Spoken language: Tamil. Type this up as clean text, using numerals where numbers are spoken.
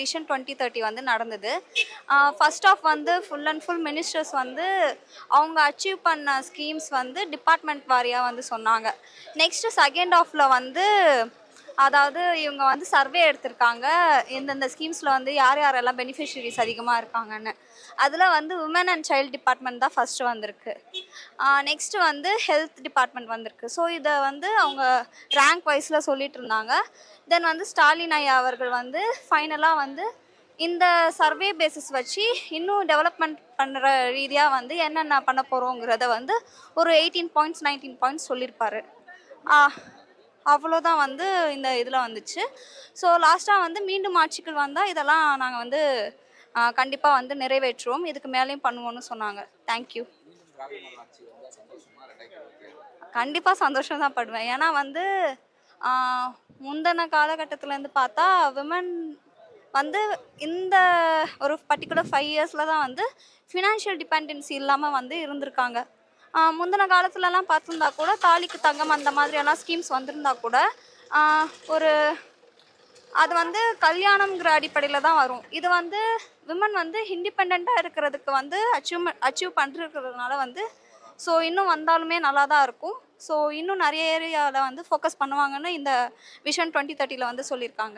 விஷன் 2030 வந்து நடந்தது. ஃபர்ஸ்ட் ஆஃப் வந்து ஃபுல் அண்ட் ஃபுல் மினிஸ்டர்ஸ் வந்து அவங்க அச்சீவ் பண்ண ஸ்கீம்ஸ் வந்து டிபார்ட்மெண்ட் வாரியாக வந்து சொன்னாங்க. நெக்ஸ்ட்டு செகண்ட் ஆஃப்ல வந்து அதாவது இவங்க வந்து சர்வே எடுத்திருக்காங்க எந்தெந்த ஸ்கீம்ஸில் வந்து யார் யாரெல்லாம் பெனிஃபிஷரிஸ் அதிகமாக இருக்காங்கன்னு. அதில் வந்து உமன் அண்ட் சைல்டு டிபார்ட்மெண்ட் தான் ஃபஸ்ட்டு வந்திருக்கு. நெக்ஸ்ட்டு வந்து ஹெல்த் டிபார்ட்மெண்ட் வந்திருக்கு. ஸோ இதை வந்து அவங்க ரேங்க் வைஸில் சொல்லிட்டு இருந்தாங்க. தென் வந்து ஸ்டாலின் ஐயா அவர்கள் வந்து ஃபைனலாக வந்து இந்த சர்வே பேசிஸ் வச்சு இன்னும் டெவலப்மெண்ட் பண்ணுற ரீதியாக வந்து என்னென்ன பண்ண போகிறோங்கிறத வந்து ஒரு 18 பாயிண்ட்ஸ் 19 பாயிண்ட்ஸ் சொல்லியிருப்பாரு. அவ்வளோதான் வந்து இந்த இதில் வந்துச்சு. ஸோ லாஸ்ட்டாக வந்து மீண்டும் ஆட்சிக்கு வந்தால் இதெல்லாம் நாங்கள் வந்து கண்டிப்பாக வந்து நிறைவேற்றுவோம், இதுக்கு மேலேயும் பண்ணுவோம்னு சொன்னாங்க. தேங்க்யூ. கண்டிப்பாக சந்தோஷம் தான் படுவேன். ஏன்னா வந்து முந்தின காலகட்டத்திலேருந்து பார்த்தா விமன் வந்து இந்த ஒரு பர்டிகுலர் 5 இயர்ஸில் தான் வந்து ஃபினான்ஷியல் டிபெண்டன்சி இல்லாமல் வந்து இருந்திருக்காங்க. முந்தின காலத்துலலாம் பார்த்துருந்தா கூட தாலிக்கு தங்கம் அந்த மாதிரியெல்லாம் ஸ்கீம்ஸ் வந்திருந்தா கூட ஒரு அது வந்து கல்யாணம்ங்கிற அடிப்படையில் தான் வரும். இது வந்து விமன் வந்து இண்டிபெண்ட்டாக இருக்கிறதுக்கு வந்து அச்சீவ் பண்ணிருக்கிறதுனால வந்து ஸோ இன்னும் வந்தாலுமே நல்லா தான் இருக்கும். ஸோ இன்னும் நிறைய ஏரியாவில் வந்து ஃபோக்கஸ் பண்ணுவாங்கன்னு இந்த விஷன் 2030 வந்து சொல்லியிருக்காங்க.